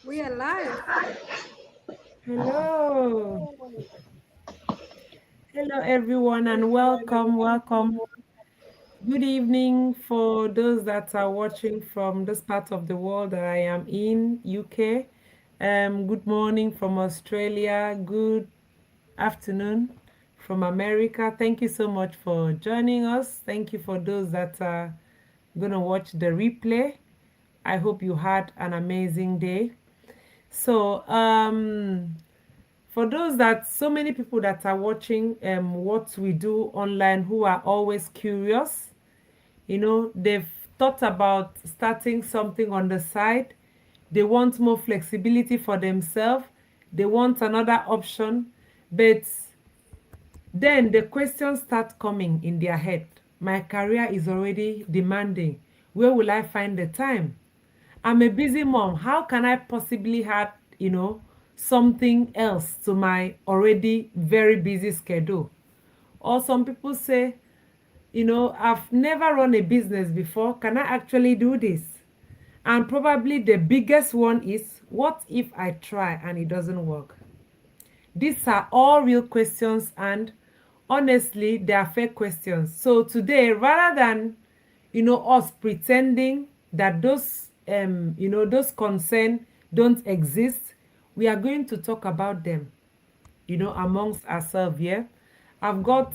We are live. Hello. Hello, everyone, and welcome. Welcome. Good evening for those that are watching from this part of the world that I am in, UK. Good morning from Australia. Good afternoon from America. Thank you so much for joining us. Thank you for those that are going to watch the replay. I hope you had an amazing day. So, for those that so many people that are watching what we do online who are always curious, they've thought about starting something on the side. They want more flexibility for themselves. They want another option, but then the questions start coming in their head. My career is already demanding. Where will I find the time? I'm a busy mom. How can I possibly add, something else to my already very busy schedule? Or some people say, I've never run a business before. Can I actually do this? And probably the biggest one is, what if I try and it doesn't work? These are all real questions, and honestly, they are fair questions. So today, rather than us pretending that those concerns don't exist, we are going to talk about them, amongst ourselves here. I've got,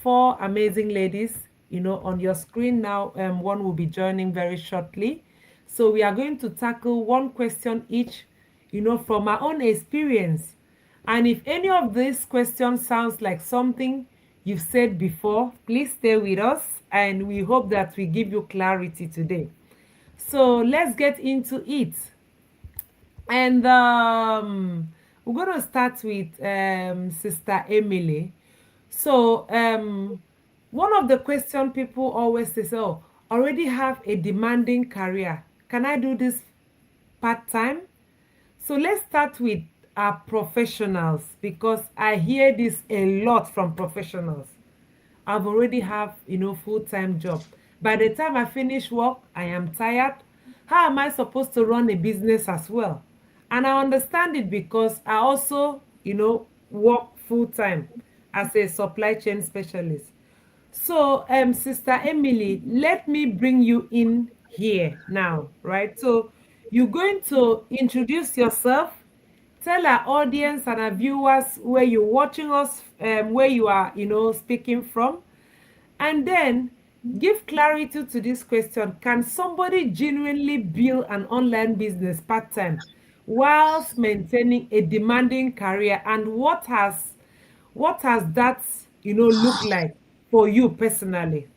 four amazing ladies, on your screen now. One will be joining very shortly. So we are going to tackle one question each, from our own experience. And if any of these questions sounds like something you've said before, please stay with us and we hope that we give you clarity today. So let's get into it. And we're going to start with Sister Emily. So, one of the question people always say, oh, already have a demanding career. Can I do this part-time? So let's start with our professionals because I hear this a lot from professionals. I've already have, full-time job. By the time I finish work, I am tired. How am I supposed to run a business as well? And I understand it because I also, work full-time as a supply chain specialist. So, Sister Emily, let me bring you in here now, right? So, you're going to introduce yourself, tell our audience and our viewers where you're watching us, where you are, speaking from, and then give clarity to this question. Can somebody genuinely build an online business part-time whilst maintaining a demanding career? And what has that, look like for you personally?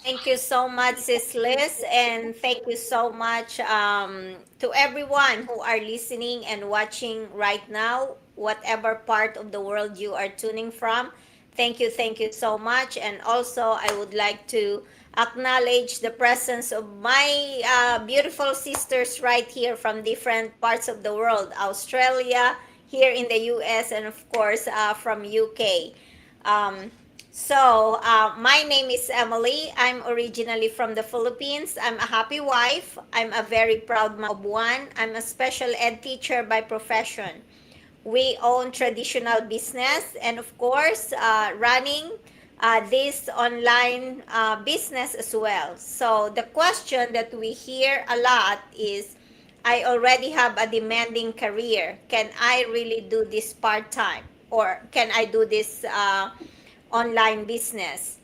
Thank you so much, Sis Liz, and thank you so much to everyone who are listening and watching right now, whatever part of the world you are tuning from. Thank you so much. And also, I would like to acknowledge the presence of my beautiful sisters right here from different parts of the world, Australia, here in the US, and of course from UK. Um, my name is Emily. I'm originally from the Philippines. I'm a happy wife. I'm a very proud mom of one. I'm a special ed teacher by profession. We own traditional business and, of course, running this online business as well. So, the question that we hear a lot is, I already have a demanding career. Can I really do this part time? Or can I do this online business?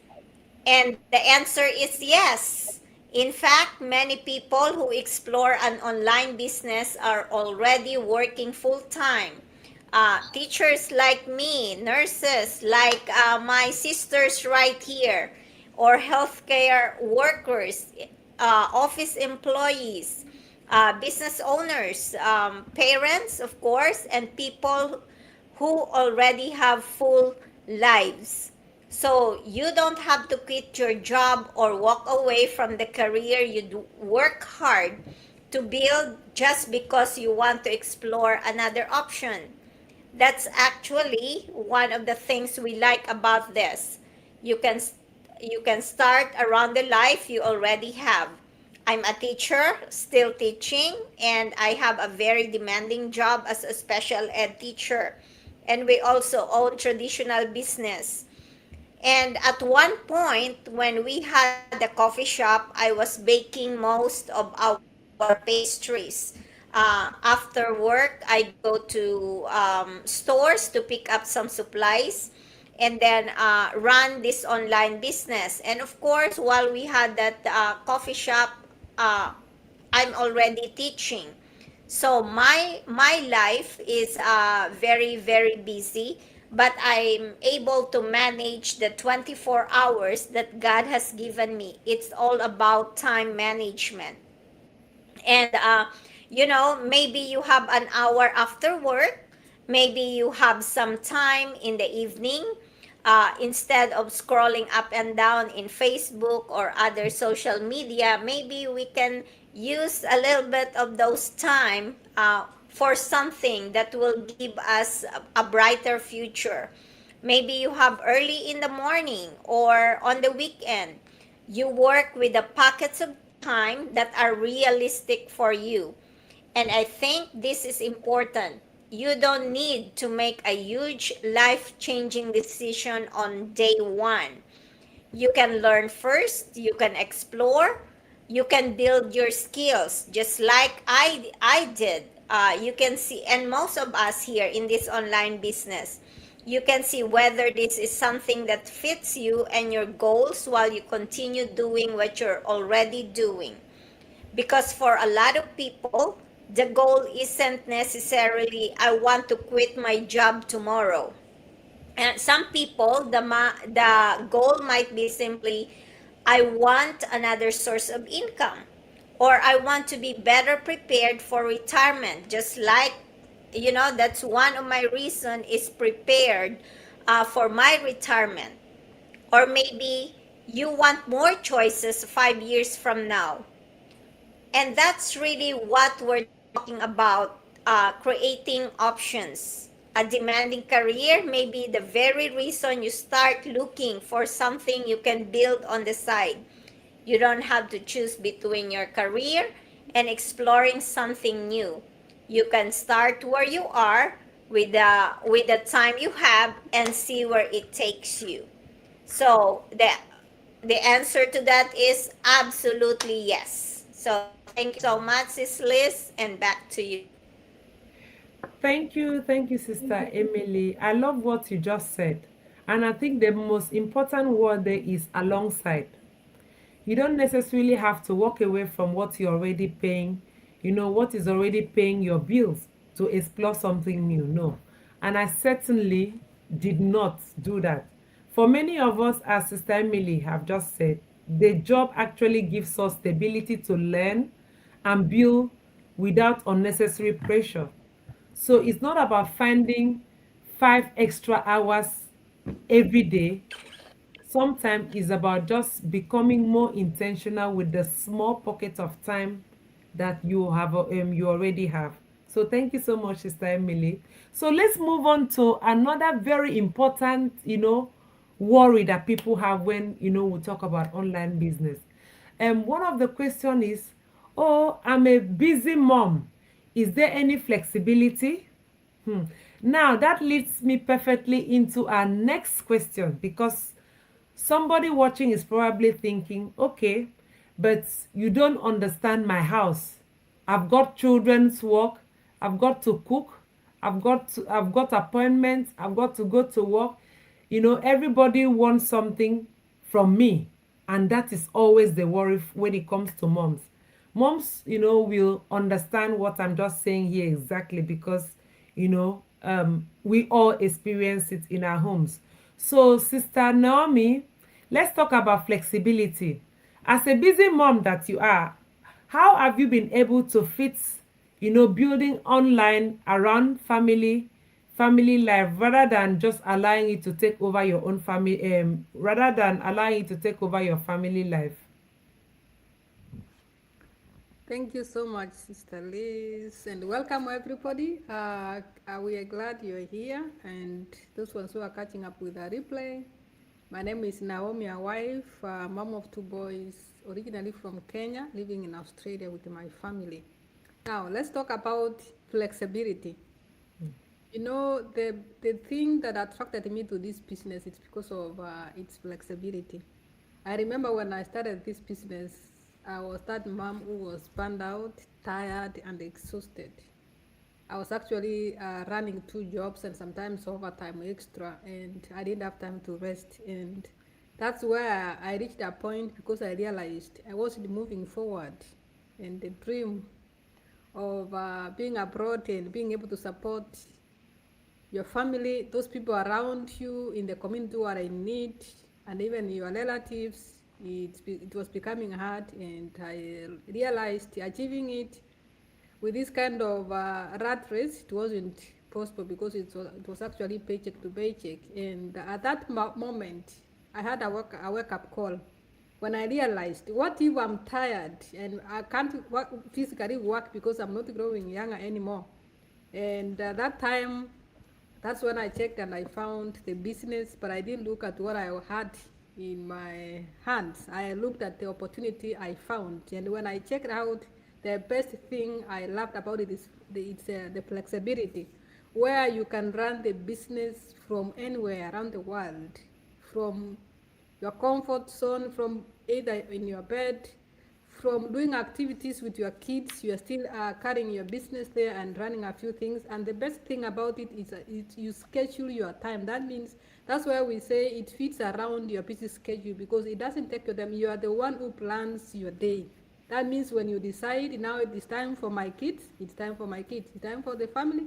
And the answer is yes. In fact, many people who explore an online business are already working full time. Teachers like me, nurses like my sisters right here, or healthcare workers, office employees, business owners, parents, of course, and people who already have full lives. So you don't have to quit your job or walk away from the career you do work hard to build just because you want to explore another option. That's actually one of the things we like about this. You can you can start around the life you already have. I'm a teacher, still teaching, and I have a very demanding job as a special ed teacher. And we also own traditional business. And at one point, when we had the coffee shop, I was baking most of our pastries. After work, I go to stores to pick up some supplies and then run this online business. And of course, while we had that coffee shop, uh, I'm already teaching. So my life is very busy, but I'm able to manage the 24 hours that God has given me. It's all about time management. And maybe you have an hour after work, maybe you have some time in the evening, instead of scrolling up and down in Facebook or other social media, maybe we can use a little bit of those time for something that will give us a brighter future. Maybe you have early in the morning or on the weekend. You work with the pockets of time that are realistic for you. And I think this is important. You don't need to make a huge life changing decision on day one. You can learn first, you can explore, you can build your skills just like I did. You can see, and most of us here in this online business, you can see whether this is something that fits you and your goals while you continue doing what you're already doing. Because for a lot of people, the goal isn't necessarily, I want to quit my job tomorrow. And some people, the goal might be simply, I want another source of income, or I want to be better prepared for retirement. Just like, that's one of my reason is prepared for my retirement. Or maybe you want more choices 5 years from now. And that's really what we're talking about, creating options. A demanding career may be the very reason you start looking for something you can build on the side. You don't have to choose between your career and exploring something new. You can start where you are with the time you have and see where it takes you. So the answer to that is absolutely yes. So thank you so much, Sis Liz, and back to you. Thank you, Sister Emily. I love what you just said. And I think the most important word there is alongside. You don't necessarily have to walk away from what you're already paying, what is already paying your bills to explore something new. No. And I certainly did not do that. For many of us, as Sister Emily have just said, the job actually gives us the ability to learn and build without unnecessary pressure. So it's not about finding 5 extra hours every day. Sometimes it's about just becoming more intentional with the small pocket of time that you already have. So thank you so much, Sister Emily. So let's move on to another very important, worry that people have when we talk about online business. One of the question is, oh, I'm a busy mom. Is there any flexibility? Hmm. Now that leads me perfectly into our next question, because somebody watching is probably thinking, okay, but you don't understand my house. I've got children's work, I've got to cook, I've got appointments, I've got to go to work. Everybody wants something from me, and that is always the worry when it comes to moms. Moms, will understand what I'm just saying here exactly, because we all experience it in our homes. So, Sister Naomi, let's talk about flexibility. As a busy mom that you are, how have you been able to fit, building online around family life, rather than just allowing it to take over your own family, rather than allowing it to take over your family life? Thank you so much, Sister Liz, and welcome everybody. We are glad you're here, and those ones who are catching up with the replay. My name is Naomi, a wife, mom of two boys, originally from Kenya, living in Australia with my family. Now, let's talk about flexibility. You know, the thing that attracted me to this business is because of its flexibility. I remember when I started this business, I was that mom who was burned out, tired, and exhausted. I was actually running two jobs and sometimes overtime extra, and I didn't have time to rest. And that's where I reached a point because I realized I wasn't moving forward, and the dream of being abroad and being able to support your family, those people around you in the community who are in need, and even your relatives, it was becoming hard, and I realized achieving it with this kind of rat race, it wasn't possible because it was actually paycheck to paycheck. And at that moment, I had a wake up call when I realized, what if I'm tired and I can't physically work because I'm not growing younger anymore? And that time, that's when I checked and I found the business, but I didn't look at what I had in my hands. I looked at the opportunity I found, and when I checked out, the best thing I loved about it is the flexibility, where you can run the business from anywhere around the world, from your comfort zone, from either in your bed, from doing activities with your kids. You are still carrying your business there and running a few things. And the best thing about it is you schedule your time. That means that's why we say it fits around your busy schedule, because it doesn't take your time. You are the one who plans your day. That means when you decide, now it is time for my kids, it's time for my kids. It's time for the family,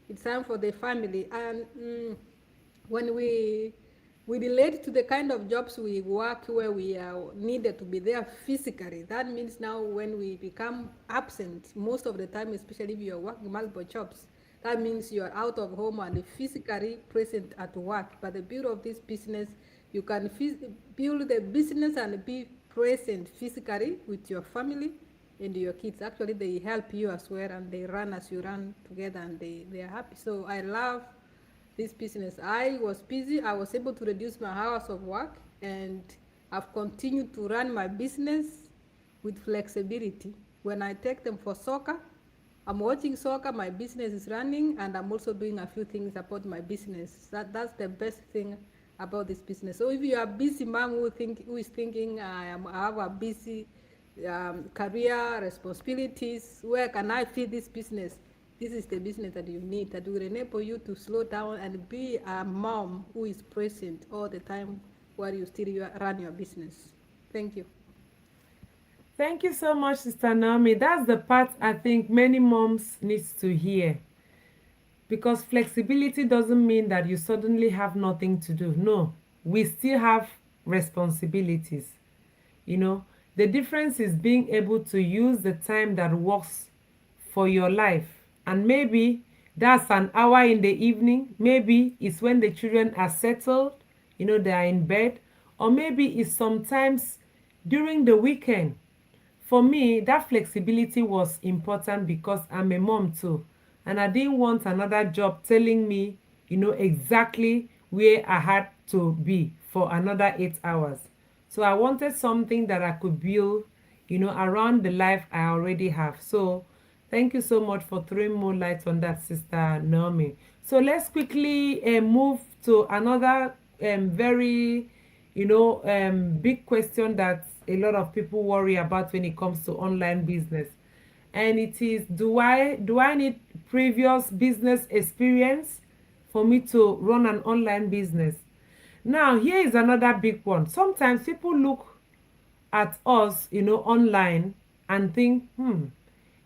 it's time for the family. And when we relate to the kind of jobs we work where we are needed to be there physically. That means now when we become absent, most of the time, especially if you are working multiple jobs, that means you are out of home and physically present at work. But the beauty of this business, you can build the business and be present physically with your family and your kids. Actually, they help you as well, and they run as you run together, and they are happy. So I love this business. I was busy. I was able to reduce my hours of work, and I've continued to run my business with flexibility. When I take them for soccer, I'm watching soccer, my business is running, and I'm also doing a few things about my business. That's the best thing about this business. So if you are a busy mom who is thinking, I have a busy career, responsibilities, where can I fit this business? This is the business that you need, that will enable you to slow down and be a mom who is present all the time while you still run your business. Thank you. Thank you so much, Sister Naomi. That's the part I think many moms needs to hear. Because flexibility doesn't mean that you suddenly have nothing to do. No, we still have responsibilities. You know, the difference is being able to use the time that works for your life. And maybe that's an hour in the evening. Maybe it's when the children are settled, they are in bed. Or maybe it's sometimes during the weekend. For me, that flexibility was important because I'm a mom too. And I didn't want another job telling me, exactly where I had to be for another 8 hours. So I wanted something that I could build, around the life I already have. So thank you so much for throwing more light on that, Sister Naomi. So let's quickly move to another very, big question that a lot of people worry about when it comes to online business. And it is, do I need previous business experience for me to run an online business? Now, here is another big one. Sometimes people look at us, online and think,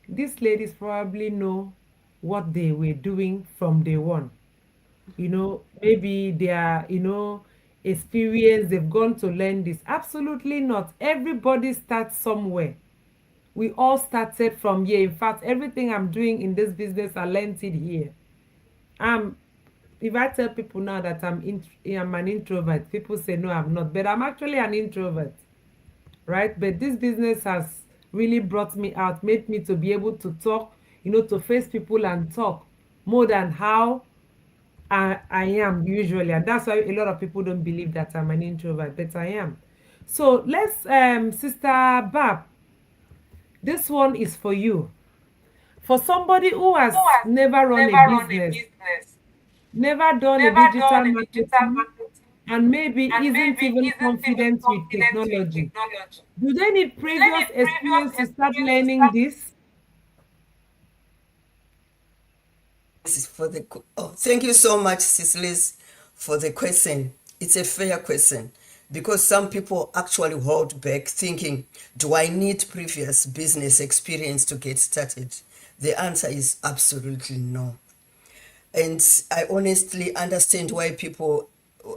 these ladies probably know what they were doing from day one. Maybe they are, experienced, they've gone to learn this. Absolutely not. Everybody starts somewhere. We all started from here. In fact, everything I'm doing in this business, I learned it here. If I tell people now that I'm an introvert, people say no, I'm not. But I'm actually an introvert, right? But this business has really brought me out, made me to be able to talk, to face people and talk more than how I am usually. And that's why a lot of people don't believe that I'm an introvert, but I am. So let's, Sister Bab, this one is for you. For somebody who has never run a business, never done a digital marketing, and maybe isn't even confident with technology, do they need previous experience to start learning this? Thank you so much, Cecilis, for the question. It's a fair question because some people actually hold back thinking, do I need previous business experience to get started? The answer is absolutely no. And I honestly understand why people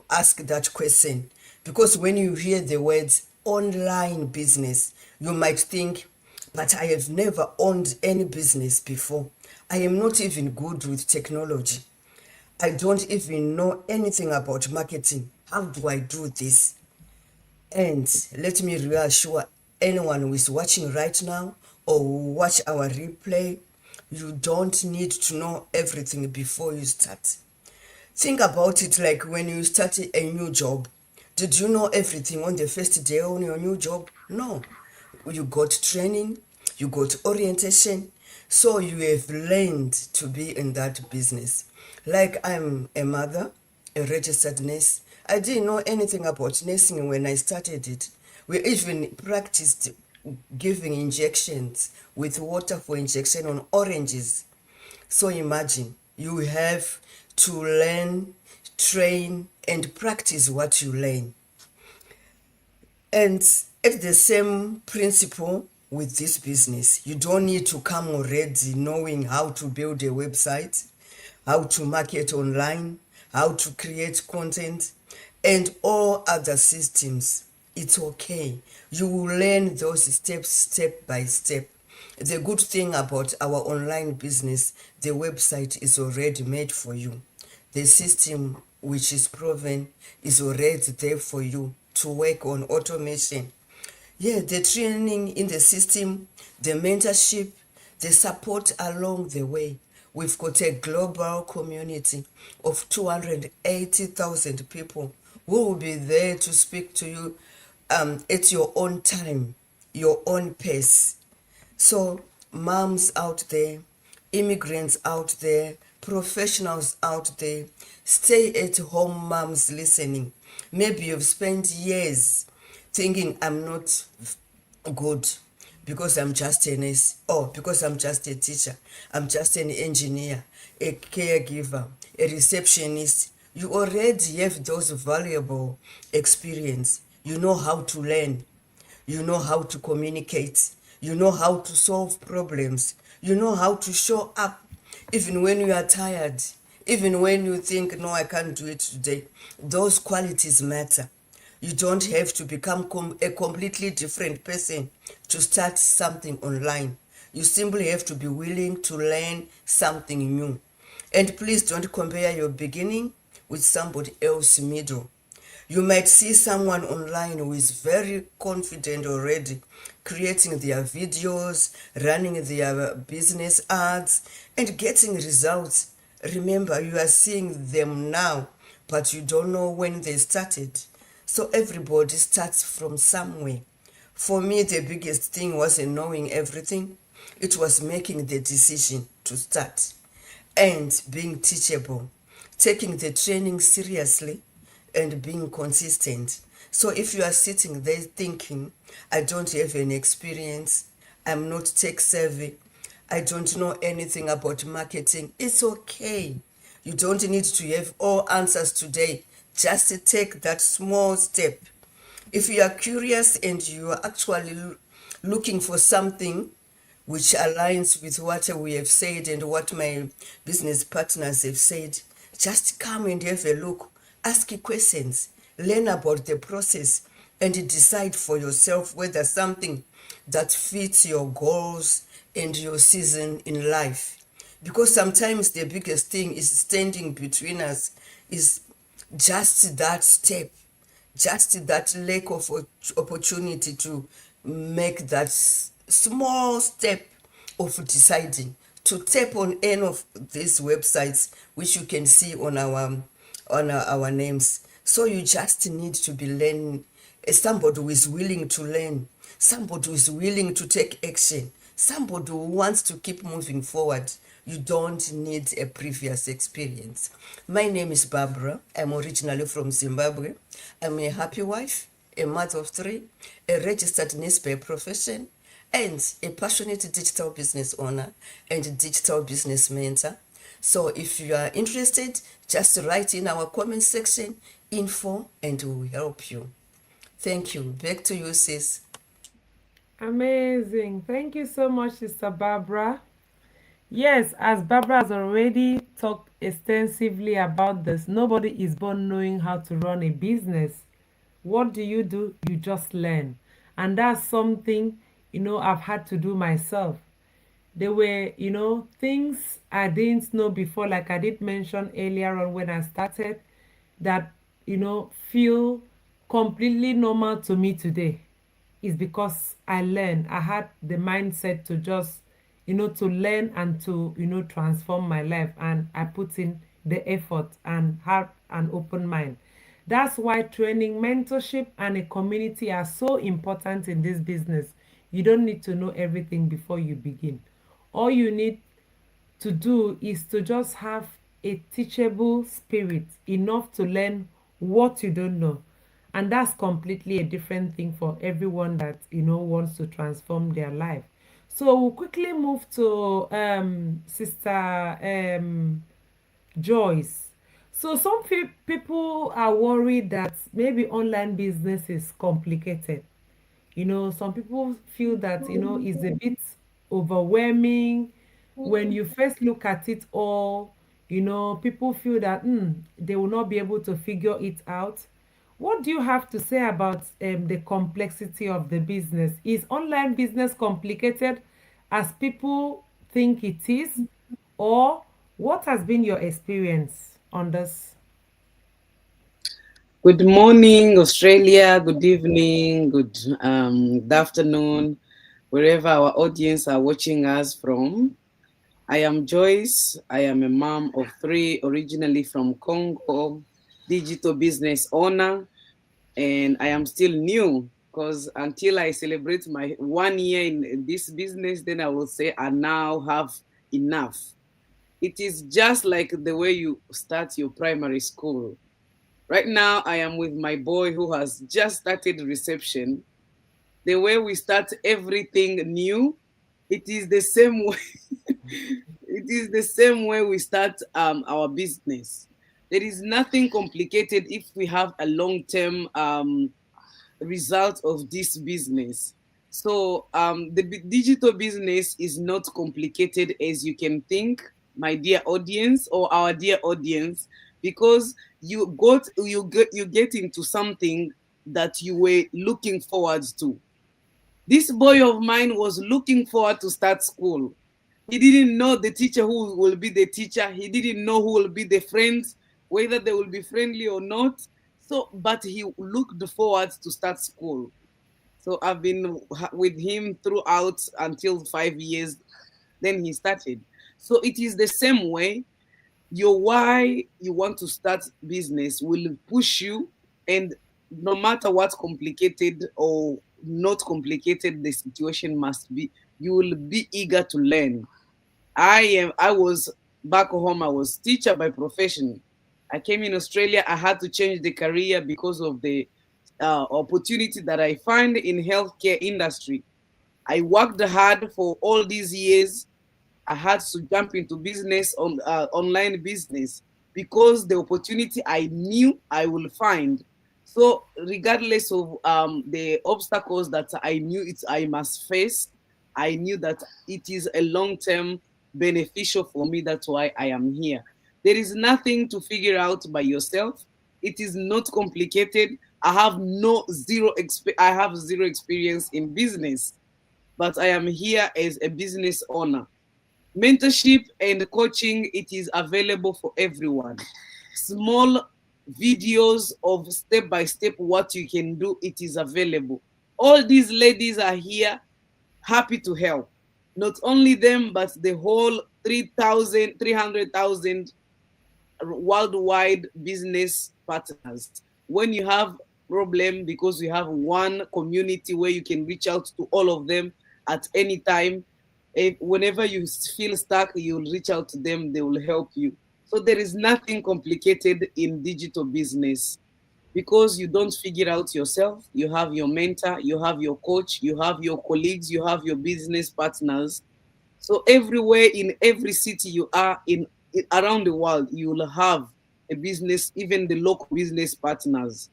ask that question, because when you hear the words online business, you might think, but I have never owned any business before. I am not even good with technology. I don't even know anything about marketing. How do I do this? And let me reassure anyone who is watching right now or who watch our replay, you don't need to know everything before you start. Think about it like when you start a new job. Did you know everything on the first day on your new job? No. You got training, you got orientation, so you have learned to be in that business. Like I'm a mother, a registered nurse. I didn't know anything about nursing when I started it. We even practiced giving injections with water for injection on oranges. So imagine you have to learn, train, and practice what you learn. And it's the same principle with this business. You don't need to come already knowing how to build a website, how to market online, how to create content, and all other systems. It's okay. You will learn those steps step by step. The good thing about our online business, the website is already made for you. The system which is proven is already there for you to work on automation. Yeah, the training in the system, the mentorship, the support along the way. We've got a global community of 280,000 people who will be there to speak to you at your own time, your own pace. So moms out there, immigrants out there, professionals out there, stay at home moms listening. Maybe you've spent years thinking I'm not good because I'm just a nurse, or because I'm just a teacher, I'm just an engineer, a caregiver, a receptionist. You already have those valuable experience. You know how to learn. You know how to communicate. You know how to solve problems. You know how to show up even when you are tired, even when you think, no, I can't do it today. Those qualities matter. You don't have to become a completely different person to start something online. You simply have to be willing to learn something new. And please don't compare your beginning with somebody else's middle. You might see someone online who is very confident already, creating their videos, running their business ads, and getting results. Remember, you are seeing them now, but you don't know when they started. So everybody starts from somewhere. For me, the biggest thing wasn't knowing everything. It was making the decision to start and being teachable, taking the training seriously, and being consistent. So if you are sitting there thinking, I don't have any experience, I'm not tech savvy, I don't know anything about marketing, it's okay. You don't need to have all answers today. Just take that small step. If you are curious and you are actually looking for something which aligns with what we have said and what my business partners have said, just come and have a look. Ask questions, learn about the process, and decide for yourself whether something that fits your goals and your season in life. Because sometimes the biggest thing is standing between us is just that step, just that lack of opportunity to make that small step of deciding to tap on any of these websites which you can see on our names. So you just need to be learning somebody who is willing to learn, somebody who is willing to take action, somebody who wants to keep moving forward. You don't need a previous experience. My name is Barbara. I'm originally from Zimbabwe. I'm a happy wife, a mother of 3, a registered nurse by profession, and a passionate digital business owner and digital business mentor. So if you are interested, just write in our comment section info and we will help you. Thank you. Back to you, sis. Amazing. Thank you so much, Sister Barbara. Yes, as Barbara has already talked extensively about this, nobody is born knowing how to run a business. What do? You just learn. And that's something, I've had to do myself. There were, things I didn't know before, like I did mention earlier on when I started, that, feel completely normal to me today. Is because I learned. I had the mindset to just, to learn and to, transform my life. And I put in the effort and have an open mind. That's why training, mentorship, and a community are so important in this business. You don't need to know everything before you begin. All you need to do is to just have a teachable spirit, enough to learn what you don't know. And that's completely a different thing for everyone that wants to transform their life. So we'll quickly move to Sister Joyce. So some people are worried that maybe online business is complicated. Some people feel that it's a bit overwhelming when you first look at it all. People feel that they will not be able to figure it out. What do you have to say about the complexity of the business? Is online business complicated as people think it is, or what has been your experience on this? Good morning, Australia. Good evening. Good afternoon, wherever our audience are watching us from. I am Joyce. I am a mom of 3, originally from Congo, digital business owner, and I am still new because until I celebrate my 1 year in this business, then I will say I now have enough. It is just like the way you start your primary school. Right now, I am with my boy who has just started reception. The way we start everything new, it is the same way. It is the same way we start our business. There is nothing complicated if we have a long-term result of this business. So the digital business is not complicated as you can think, my dear audience or our dear audience, because you get into something that you were looking forward to. This boy of mine was looking forward to start school. He didn't know the teacher who will be the teacher. He didn't know who will be the friends, whether they will be friendly or not. So, but he looked forward to start school. So I've been with him throughout until 5 years. Then he started. So it is the same way. Your why you want to start business will push you, and no matter what complicated or not complicated the situation must be, you will be eager to learn. I was back home, I was teacher by profession. I came in Australia, I had to change the career because of the opportunity that I find in healthcare industry. I worked hard for all these years. I had to jump into business on online business because the opportunity I knew I will find. So regardless of the obstacles that I knew I must face, I knew that it is a long-term beneficial for me. That's why I am here. There is nothing to figure out by yourself. It is not complicated. I have zero experience in business, but I am here as a business owner. Mentorship and coaching, it is available for everyone. Small videos of step-by-step what you can do, it is available. All these ladies are here, happy to help. Not only them, but the whole 300,000 worldwide business partners. When you have problem because you have one community where you can reach out to all of them at any time. And whenever you feel stuck, you'll reach out to them, they will help you. So there is nothing complicated in digital business because you don't figure out yourself. You have your mentor, you have your coach, you have your colleagues, you have your business partners. So everywhere in every city you are in around the world, you will have a business, even the local business partners.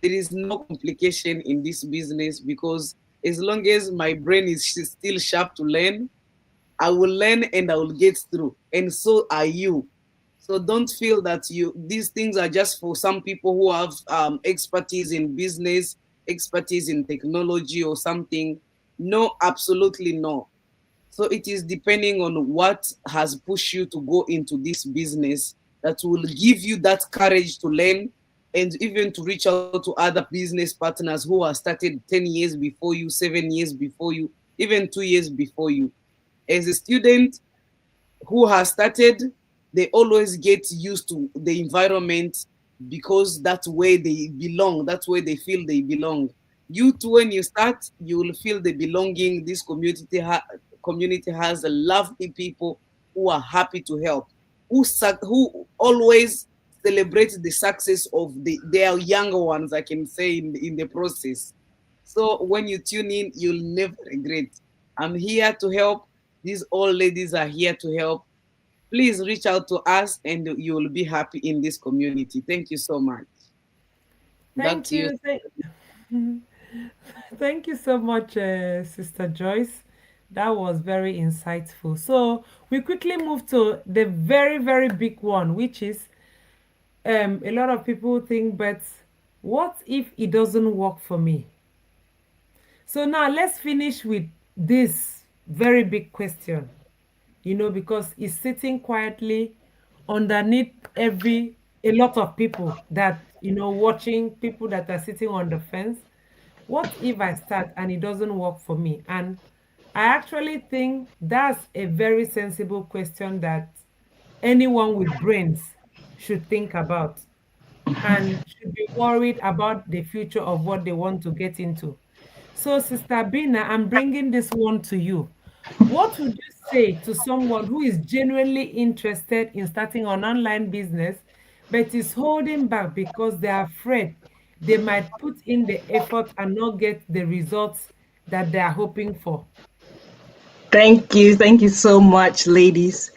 There is no complication in this business because as long as my brain is still sharp to learn, I will learn and I will get through. And so are you. So don't feel that these things are just for some people who have expertise in business, expertise in technology or something. No, absolutely no. So it is depending on what has pushed you to go into this business that will give you that courage to learn and even to reach out to other business partners who have started 10 years before you, 7 years before you, even 2 years before you. As a student who has started, they always get used to the environment because that's where they belong, that's where they feel they belong. You too, when you start, you will feel the belonging. This community has a lovely people who are happy to help, who always celebrate the success of their younger ones, I can say, in the process. So when you tune in, you'll never regret. I'm here to help. These old ladies are here to help. Please reach out to us and you will be happy in this community. Thank you so much. Thank you. Thank you so much, Sister Joyce. That was very insightful. So we quickly move to the very, very big one, which is a lot of people think, but what if it doesn't work for me? So now let's finish with this very big question, because it's sitting quietly underneath a lot of people that, watching, people that are sitting on the fence. What if I start and it doesn't work for me? And I actually think that's a very sensible question that anyone with brains should think about and should be worried about the future of what they want to get into. So, Sister Bina, I'm bringing this one to you. What would you say to someone who is genuinely interested in starting an online business but is holding back because they are afraid they might put in the effort and not get the results that they are hoping for? Thank you. Thank you so much, ladies.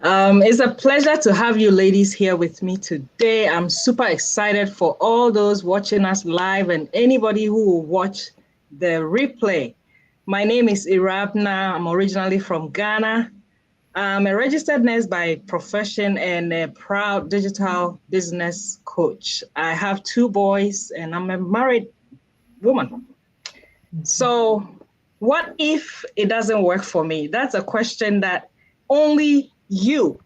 It's a pleasure to have you ladies here with me today. I'm super excited for all those watching us live and anybody who will watch the replay. My name is Irabna. I'm originally from Ghana. I'm a registered nurse by profession and a proud digital business coach. I have 2 boys and I'm a married woman. So what if it doesn't work for me? That's a question that only you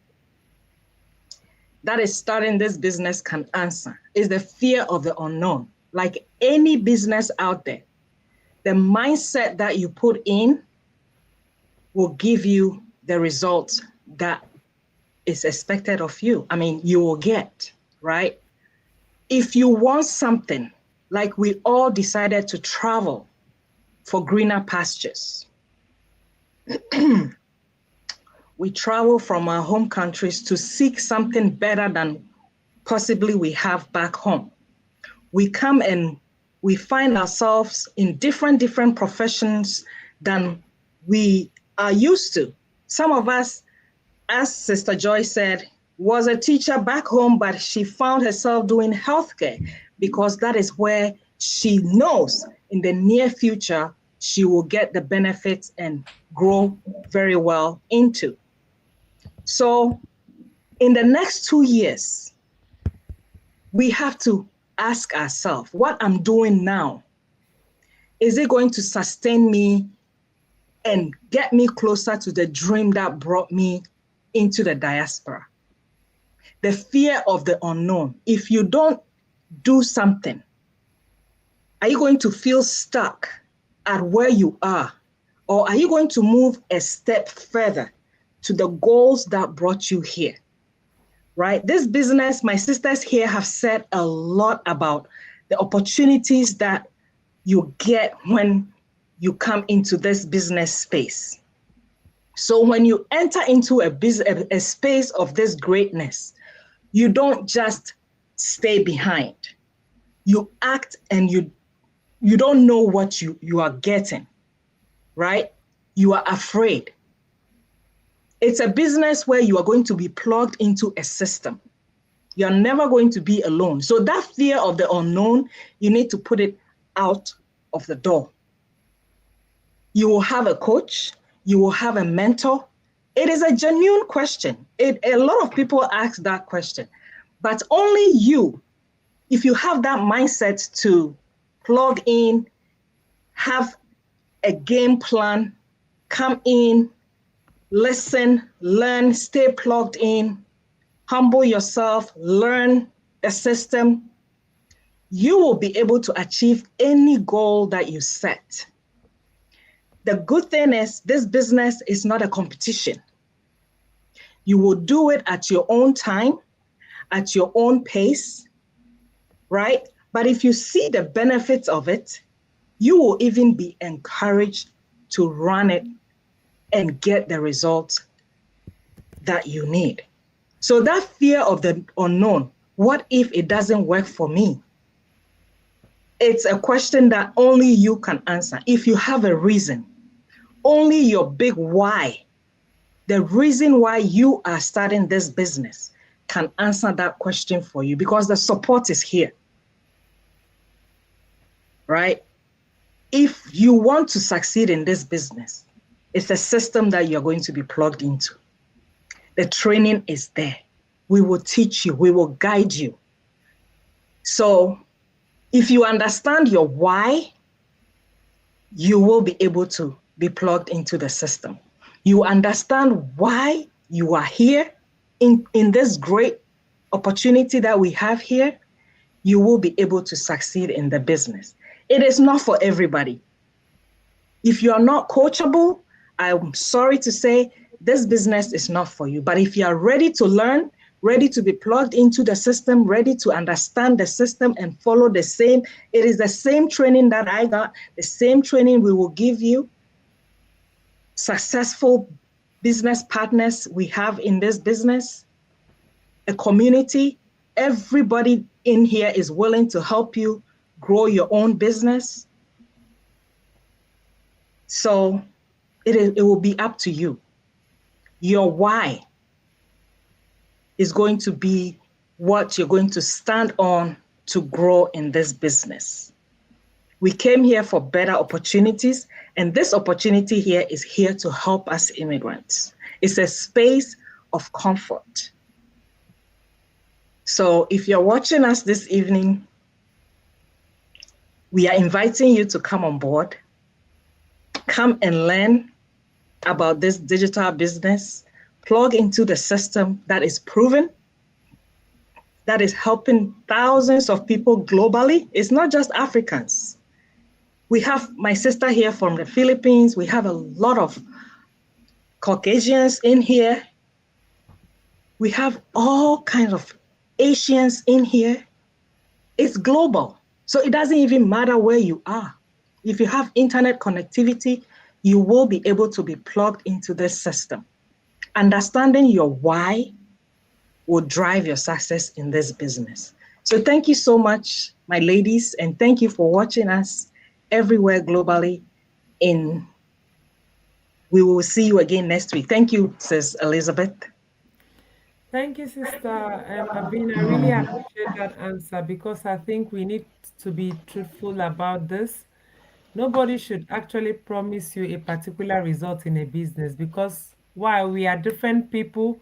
that is starting this business can answer. Is the fear of the unknown. Like any business out there, the mindset that you put in will give you the results that is expected of you. I mean, you will get, right? If you want something, like we all decided to travel for greener pastures. We travel from our home countries to seek something better than possibly we have back home. We come and we find ourselves in different professions than we are used to. Some of us, as Sister Joy said, was a teacher back home, but she found herself doing healthcare because that is where she knows in the near future she will get the benefits and grow very well into. So in the next 2 years, we have to ask ourselves, what I'm doing now, is it going to sustain me and get me closer to the dream that brought me into the diaspora? The fear of the unknown. If you don't do something, are you going to feel stuck at where you are? Or are you going to move a step further to the goals that brought you here? Right? This business, my sisters here have said a lot about the opportunities that you get when you come into this business space. So when you enter into a space of this greatness, you don't just stay behind. You act, and you don't know what you are getting, right? You are afraid. It's a business where you are going to be plugged into a system. You're never going to be alone. So that fear of the unknown, you need to put it out of the door. You will have a coach, you will have a mentor. It is a genuine question. A lot of people ask that question, but only you, if you have that mindset to plug in, have a game plan, come in, listen, learn, stay plugged in, humble yourself, learn the system, you will be able to achieve any goal that you set. The good thing is this business is not a competition. You will do it at your own time, at your own pace, right? But if you see the benefits of it, you will even be encouraged to run it and get the results that you need. So that fear of the unknown, what if it doesn't work for me? It's a question that only you can answer. If you have a reason, only your big why, the reason why you are starting this business, can answer that question for you, because the support is here, right? If you want to succeed in this business, it's a system that you're going to be plugged into. The training is there. We will teach you, we will guide you. So if you understand your why, you will be able to be plugged into the system. You understand why you are here in this great opportunity that we have here, you will be able to succeed in the business. It is not for everybody. If you are not coachable, I'm sorry to say, this business is not for you. But if you are ready to learn, ready to be plugged into the system, ready to understand the system and follow the same, it is the same training that I got, the same training we will give you. Successful business partners we have in this business, a community, everybody in here is willing to help you grow your own business. So it will be up to you. Your why is going to be what you're going to stand on to grow in this business. We came here for better opportunities, and this opportunity here is here to help us immigrants. It's a space of comfort. So if you're watching us this evening, we are inviting you to come on board, come and learn about this digital business, plug into the system that is proven, that is helping thousands of people globally. It's not just Africans. We have my sister here from the Philippines. We have a lot of Caucasians in here. We have all kinds of Asians in here. It's global. So it doesn't even matter where you are. If you have internet connectivity, you will be able to be plugged into this system. Understanding your why will drive your success in this business. So thank you so much, my ladies, and thank you for watching us everywhere globally. We will see you again next week. Thank you, Sis Elizabeth. Thank you, Sister Abina. I really appreciate that answer, because I think we need to be truthful about this. Nobody should actually promise you a particular result in a business, because while we are different people,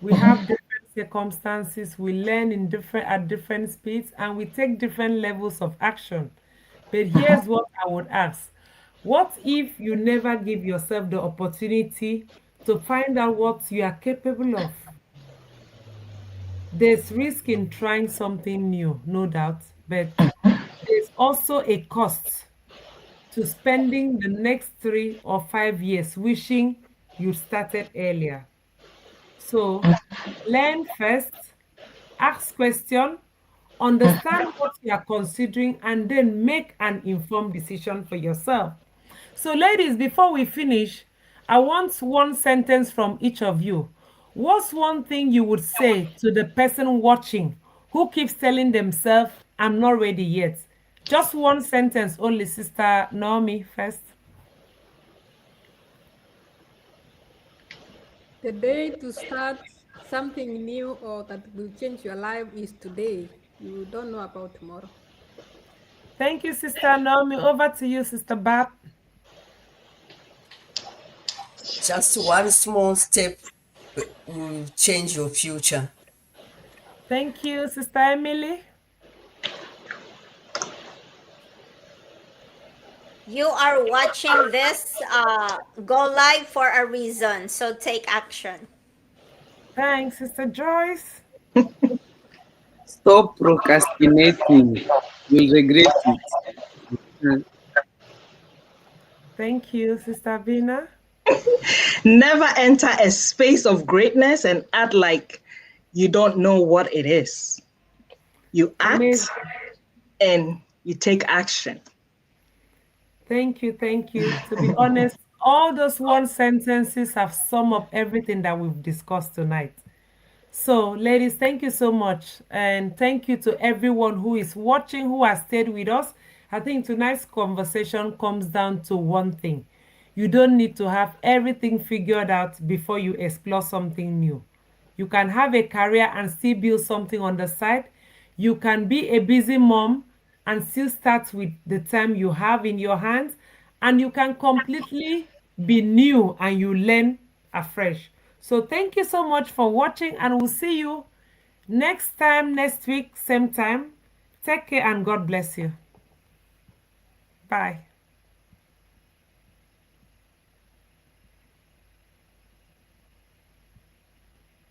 we have different circumstances, we learn at different speeds, and we take different levels of action. But here's what I would ask. What if you never give yourself the opportunity to find out what you are capable of? There's risk in trying something new, no doubt, but there's also a cost to spending the next 3 or 5 years wishing you started earlier. So learn first, ask questions, understand what you are considering, and then make an informed decision for yourself. So, ladies, before we finish, I want one sentence from each of you. What's one thing you would say to the person watching who keeps telling themselves, I'm not ready yet? Just one sentence only, Sister Naomi, first. The day to start something new or that will change your life is today. You don't know about tomorrow. Thank you, Sister Naomi. Over to you, Sister Bab. Just one small step will change your future. Thank you, Sister Emily. You are watching this go live for a reason, so take action. Thanks, Sister Joyce. Stop procrastinating. You'll regret it. Thank you, Sister Vina. Never enter a space of greatness and act like you don't know what it is. You act Amazing. and you take action. Thank you, thank you. To be honest, all those one sentences have summed up everything that we've discussed tonight. So, ladies, thank you so much. And thank you to everyone who is watching, who has stayed with us. I think tonight's conversation comes down to one thing. You don't need to have everything figured out before you explore something new. You can have a career and still build something on the side. You can be a busy mom and still start with the time you have in your hands. And you can completely be new and you learn afresh. So thank you so much for watching, and we'll see you next time, next week, same time. Take care and God bless you. Bye.